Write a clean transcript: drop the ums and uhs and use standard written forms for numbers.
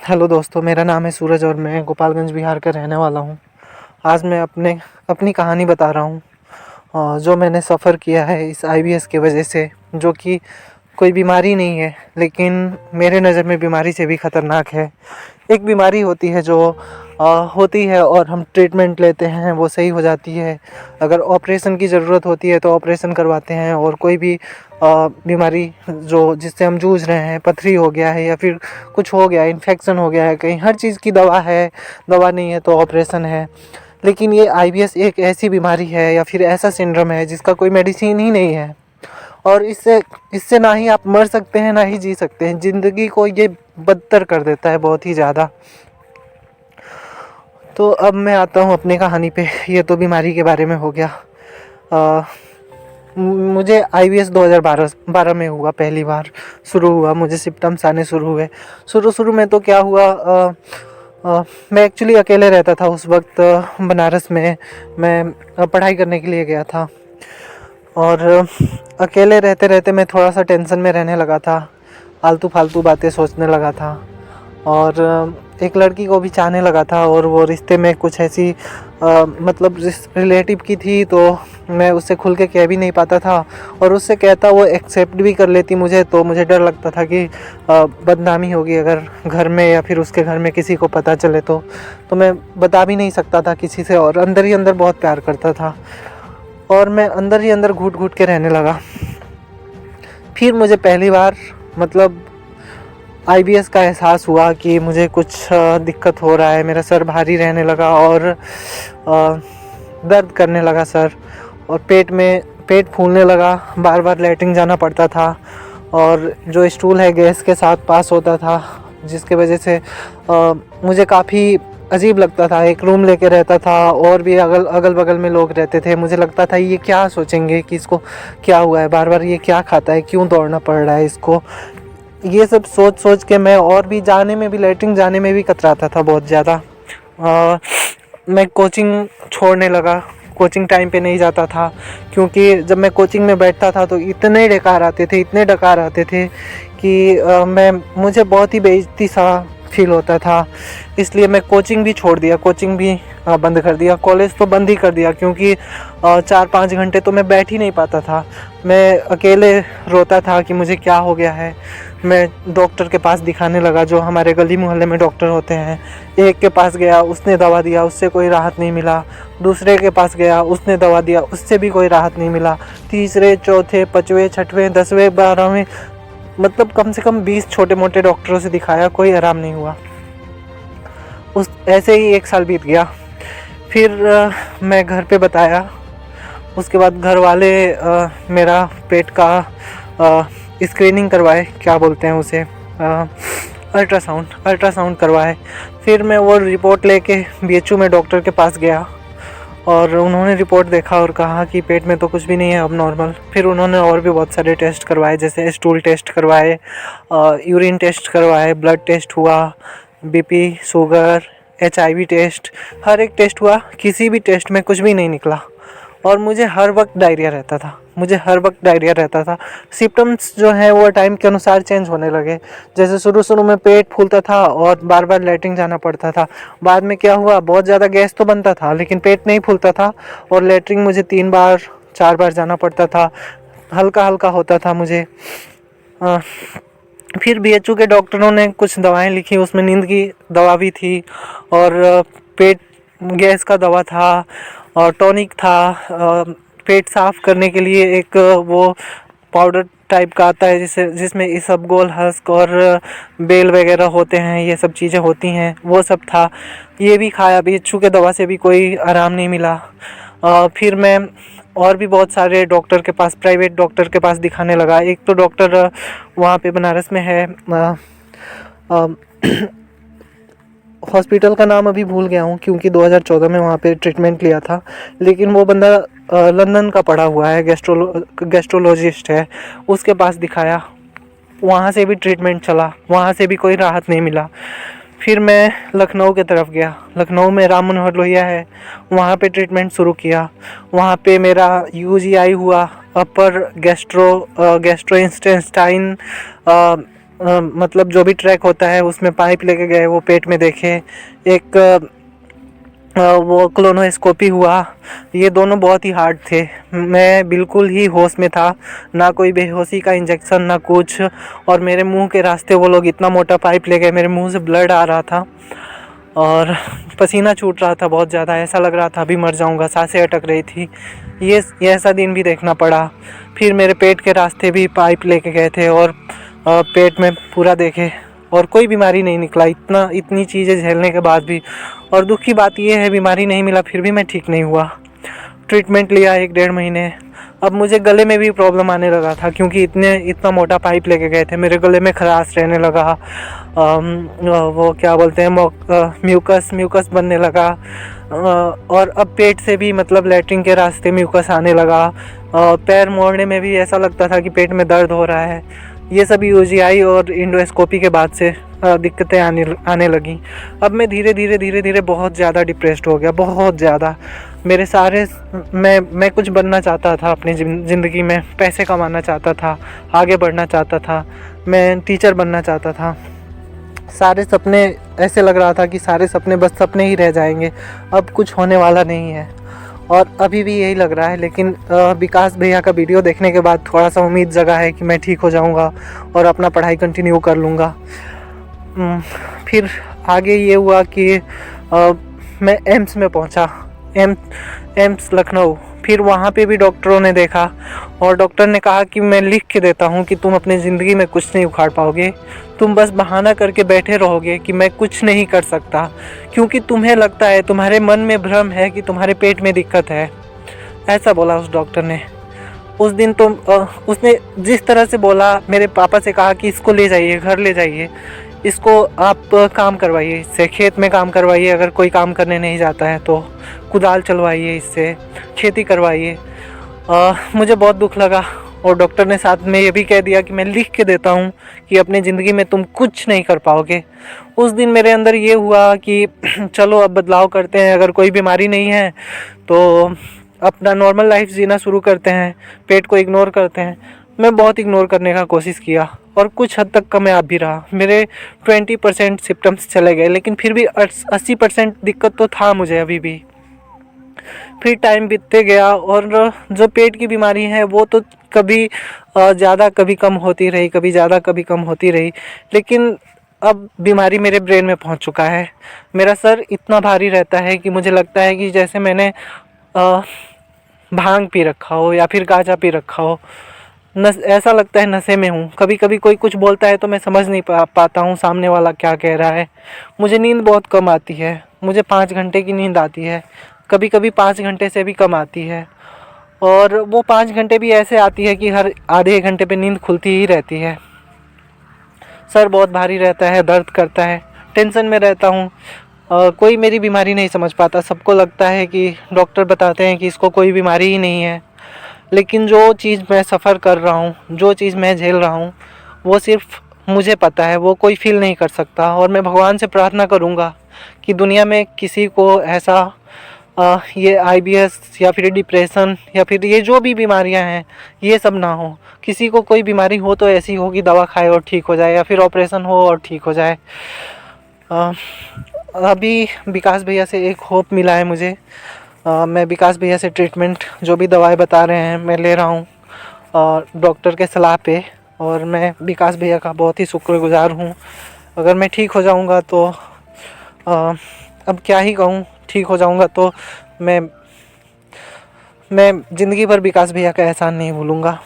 Hello दोस्तों, मेरा नाम है सूरज और मैं गोपालगंज बिहार का रहने वाला हूँ। आज मैं अपनी कहानी बता रहा हूँ जो मैंने सफ़र किया है इस आईबीएस की वजह से, जो कि कोई बीमारी नहीं है, लेकिन मेरे नज़र में बीमारी से भी ख़तरनाक है। एक बीमारी होती है जो होती है और हम ट्रीटमेंट लेते हैं, वो सही हो जाती है। अगर ऑपरेशन की ज़रूरत होती है तो ऑपरेशन करवाते हैं, और कोई भी बीमारी जो जिससे हम जूझ रहे हैं, पथरी हो गया है या फिर कुछ हो गया है, इन्फेक्शन हो गया है कहीं, हर चीज़ की दवा है। दवा नहीं है तो ऑपरेशन है। लेकिन ये आईबीएस एक ऐसी बीमारी है या फिर ऐसा सिंड्रोम है जिसका कोई मेडिसिन ही नहीं है, और इससे इससे ना ही आप मर सकते हैं ना ही जी सकते हैं। ज़िंदगी को ये बदतर कर देता है बहुत ही ज़्यादा। तो अब मैं आता हूँ अपनी कहानी पे। ये तो बीमारी के बारे में हो गया। मुझे आईबीएस 2012 में हुआ, पहली बार शुरू हुआ, मुझे सिम्टम्स आने शुरू हुए। शुरू में तो क्या हुआ, मैं एक्चुअली अकेले रहता था उस वक्त बनारस में। मैं पढ़ाई करने के लिए गया था, और अकेले रहते रहते मैं थोड़ा सा टेंशन में रहने लगा था, आलतू फालतू बातें सोचने लगा था, और एक लड़की को भी चाहने लगा था, और वो रिश्ते में कुछ ऐसी मतलब रिलेटिव की थी, तो मैं उससे खुल के कह भी नहीं पाता था। और उससे कहता वो एक्सेप्ट भी कर लेती मुझे, तो मुझे डर लगता था कि बदनामी होगी अगर घर में या फिर उसके घर में किसी को पता चले तो मैं बता भी नहीं सकता था किसी से, और अंदर ही अंदर बहुत प्यार करता था, और मैं अंदर ही अंदर घुट घुट के रहने लगा। फिर मुझे पहली बार मतलब आईबीएस का एहसास हुआ कि मुझे कुछ दिक्कत हो रहा है। मेरा सर भारी रहने लगा और दर्द करने लगा सर, और पेट फूलने लगा, बार बार लैट्रिन जाना पड़ता था, और जो स्टूल है गैस के साथ पास होता था, जिसके वजह से मुझे काफ़ी अजीब लगता था। एक रूम लेके रहता था, और भी अगल बगल में लोग रहते थे। मुझे लगता था ये क्या सोचेंगे कि इसको क्या हुआ है, बार बार ये क्या खाता है, क्यों दौड़ना पड़ रहा है इसको। ये सब सोच सोच के मैं और भी लैट्रिन जाने में भी कतराता था बहुत ज़्यादा। मैं कोचिंग छोड़ने लगा, कोचिंग टाइम पे नहीं जाता था, क्योंकि जब मैं कोचिंग में बैठता था तो इतने डकार आते थे कि मुझे बहुत ही बेइज्जती सा फील होता था। इसलिए मैं कोचिंग भी छोड़ दिया, कोचिंग भी बंद कर दिया, कॉलेज तो बंद ही कर दिया, क्योंकि 4-5 घंटे तो मैं बैठ ही नहीं पाता था। मैं अकेले रोता था कि मुझे क्या हो गया है। मैं डॉक्टर के पास दिखाने लगा, जो हमारे गली मोहल्ले में डॉक्टर होते हैं। एक के पास गया, उसने दवा दिया, उससे कोई राहत नहीं मिला। दूसरे के पास गया, उसने दवा दिया, उससे भी कोई राहत नहीं मिला। तीसरे, चौथे, पाँचवें, छठवें, 10वें, 12वें, मतलब कम से कम 20 छोटे मोटे डॉक्टरों से दिखाया, कोई आराम नहीं हुआ। ऐसे ही 1 साल बीत गया। फिर मैं घर पे बताया। उसके बाद घर वाले मेरा पेट का स्क्रीनिंग करवाए, क्या बोलते हैं उसे, अल्ट्रासाउंड करवाए। फिर मैं वो रिपोर्ट लेके बीएचयू में डॉक्टर के पास गया, और उन्होंने रिपोर्ट देखा और कहा कि पेट में तो कुछ भी नहीं है अब नॉर्मल। फिर उन्होंने और भी बहुत सारे टेस्ट करवाए, जैसे स्टूल टेस्ट करवाए, यूरिन टेस्ट करवाए, ब्लड टेस्ट हुआ, बीपी, शुगर, एचआईवी टेस्ट, हर एक टेस्ट हुआ। किसी भी टेस्ट में कुछ भी नहीं निकला, और मुझे हर वक्त डायरिया रहता था। सिम्टम्स जो हैं वो टाइम के अनुसार चेंज होने लगे। जैसे शुरू में पेट फूलता था और बार बार लैट्रिन जाना पड़ता था। बाद में क्या हुआ, बहुत ज़्यादा गैस तो बनता था लेकिन पेट नहीं फूलता था, और लैट्रिन मुझे 3 बार 4 बार जाना पड़ता था। हल्का हल्का होता था मुझे। फिर बीएचयू के डॉक्टरों ने कुछ दवाएं लिखी, उसमें नींद की दवा भी थी, और पेट गैस का दवा था, और टॉनिक था। पेट साफ़ करने के लिए एक वो पाउडर टाइप का आता है जिसमें इसबगोल, हस्क और बेल वगैरह होते हैं, ये सब चीज़ें होती हैं, वो सब था। ये भी खाया, बीएचयू के दवा से भी कोई आराम नहीं मिला। फिर मैं और भी बहुत सारे डॉक्टर के पास, प्राइवेट डॉक्टर के पास दिखाने लगा। एक तो डॉक्टर वहाँ पे बनारस में है, हॉस्पिटल का नाम अभी भूल गया हूँ, क्योंकि 2014 में वहाँ पे ट्रीटमेंट लिया था। लेकिन वो बंदा लंदन का पढ़ा हुआ है, गैस्ट्रोलॉजिस्ट है, उसके पास दिखाया। वहाँ से भी ट्रीटमेंट चला, वहाँ से भी कोई राहत नहीं मिला। फिर मैं लखनऊ की तरफ गया। लखनऊ में राम मनोहर लोहिया है, वहाँ पे ट्रीटमेंट शुरू किया। वहाँ पे मेरा यूजीआई हुआ, अपर गैस्ट्रोइंटेस्टाइन मतलब जो भी ट्रैक होता है उसमें पाइप लेके गए, वो पेट में देखे। एक वो क्लोनोस्कोपी हुआ। ये दोनों बहुत ही हार्ड थे। मैं बिल्कुल ही होश में था, ना कोई बेहोशी का इंजेक्शन ना कुछ। और मेरे मुंह के रास्ते वो लोग इतना मोटा पाइप ले गए, मेरे मुंह से ब्लड आ रहा था और पसीना छूट रहा था बहुत ज़्यादा। ऐसा लग रहा था अभी मर जाऊंगा, सांसें अटक रही थी। ये ऐसा दिन भी देखना पड़ा। फिर मेरे पेट के रास्ते भी पाइप लेके गए थे और पेट में पूरा देखे और कोई बीमारी नहीं निकला, इतनी चीज़ें झेलने के बाद भी। और दुख की बात यह है, बीमारी नहीं मिला फिर भी मैं ठीक नहीं हुआ। ट्रीटमेंट लिया 1-1.5 महीने। अब मुझे गले में भी प्रॉब्लम आने लगा था, क्योंकि इतना मोटा पाइप लेके गए थे। मेरे गले में खराश रहने लगा। वो क्या बोलते हैं, म्यूकस बनने लगा। और अब पेट से भी, मतलब लेटरिन के रास्ते म्यूकस आने लगा। पैर मोड़ने में भी ऐसा लगता था कि पेट में दर्द हो रहा है। ये सब यूजीआई और इंडोस्कोपी के बाद से दिक्कतें आने लगी। अब मैं धीरे धीरे बहुत ज़्यादा डिप्रेस्ड हो गया, बहुत ज़्यादा। मेरे सारे मैं कुछ बनना चाहता था अपनी ज़िंदगी में, पैसे कमाना चाहता था, आगे बढ़ना चाहता था, मैं टीचर बनना चाहता था। सारे सपने, ऐसे लग रहा था कि सारे सपने बस सपने ही रह जाएंगे, अब कुछ होने वाला नहीं है। और अभी भी यही लग रहा है। लेकिन विकास भैया का वीडियो देखने के बाद थोड़ा सा उम्मीद जगा है कि मैं ठीक हो जाऊंगा और अपना पढ़ाई कंटिन्यू कर लूँगा। फिर आगे ये हुआ कि मैं एम्स में पहुंचा, एम्स लखनऊ। फिर वहाँ पे भी डॉक्टरों ने देखा और डॉक्टर ने कहा कि मैं लिख के देता हूँ कि तुम अपनी ज़िंदगी में कुछ नहीं उखाड़ पाओगे, तुम बस बहाना करके बैठे रहोगे कि मैं कुछ नहीं कर सकता, क्योंकि तुम्हें लगता है, तुम्हारे मन में भ्रम है कि तुम्हारे पेट में दिक्कत है। ऐसा बोला उस डॉक्टर ने। उस दिन तो उसने जिस तरह से बोला, मेरे पापा से कहा कि इसको ले जाइए, घर ले जाइए, इसको आप काम करवाइए, इससे खेत में काम करवाइए, अगर कोई काम करने नहीं जाता है तो कुदाल चलवाइए, इससे खेती करवाइए। मुझे बहुत दुख लगा और डॉक्टर ने साथ में ये भी कह दिया कि मैं लिख के देता हूँ कि अपनी ज़िंदगी में तुम कुछ नहीं कर पाओगे। उस दिन मेरे अंदर ये हुआ कि चलो अब बदलाव करते हैं, अगर कोई बीमारी नहीं है तो अपना नॉर्मल लाइफ जीना शुरू करते हैं, पेट को इग्नोर करते हैं। मैं बहुत इग्नोर करने का कोशिश किया और कुछ हद तक कामयाब भी रहा। मेरे 20% सिम्टम्स चले गए, लेकिन फिर भी 80% दिक्कत तो था मुझे अभी भी। फिर टाइम बीतते गया और जो पेट की बीमारी है वो तो कभी ज़्यादा कभी कम होती रही, कभी ज़्यादा कभी कम होती रही। लेकिन अब बीमारी मेरे ब्रेन में पहुंच चुका है। मेरा सर इतना भारी रहता है कि मुझे लगता है कि जैसे मैंने भांग पी रखा हो या फिर गांजा पी रखा हो। ऐसा लगता है नशे में हूँ। कभी कभी कोई कुछ बोलता है तो मैं समझ नहीं पाता हूँ सामने वाला क्या कह रहा है। मुझे नींद बहुत कम आती है, मुझे 5 घंटे की नींद आती है, कभी कभी 5 घंटे से भी कम आती है। और वो 5 घंटे भी ऐसे आती है कि हर आधे घंटे पे नींद खुलती ही रहती है। सर बहुत भारी रहता है, दर्द करता है, टेंशन में रहता हूँ। कोई मेरी बीमारी नहीं समझ पाता। सबको लगता है कि डॉक्टर बताते हैं कि इसको कोई बीमारी ही नहीं है, लेकिन जो चीज़ मैं सफ़र कर रहा हूँ, जो चीज़ मैं झेल रहा हूँ, वो सिर्फ मुझे पता है, वो कोई फील नहीं कर सकता। और मैं भगवान से प्रार्थना करूँगा कि दुनिया में किसी को ऐसा ये IBS या फिर डिप्रेशन या फिर ये जो भी बीमारियां हैं, ये सब ना हो। किसी को कोई बीमारी हो तो ऐसी हो कि दवा खाए और ठीक हो जाए, या फिर ऑपरेशन हो और ठीक हो जाए। अभी विकास भैया से एक होप मिला है मुझे। मैं विकास भैया से ट्रीटमेंट, जो भी दवाएं बता रहे हैं, मैं ले रहा हूँ डॉक्टर के सलाह पे। और मैं विकास भैया का बहुत ही शुक्रगुजार हूँ। अगर मैं ठीक हो जाऊँगा तो अब क्या ही कहूँ, ठीक हो जाऊँगा तो मैं ज़िंदगी भर विकास भैया का एहसान नहीं भूलूँगा।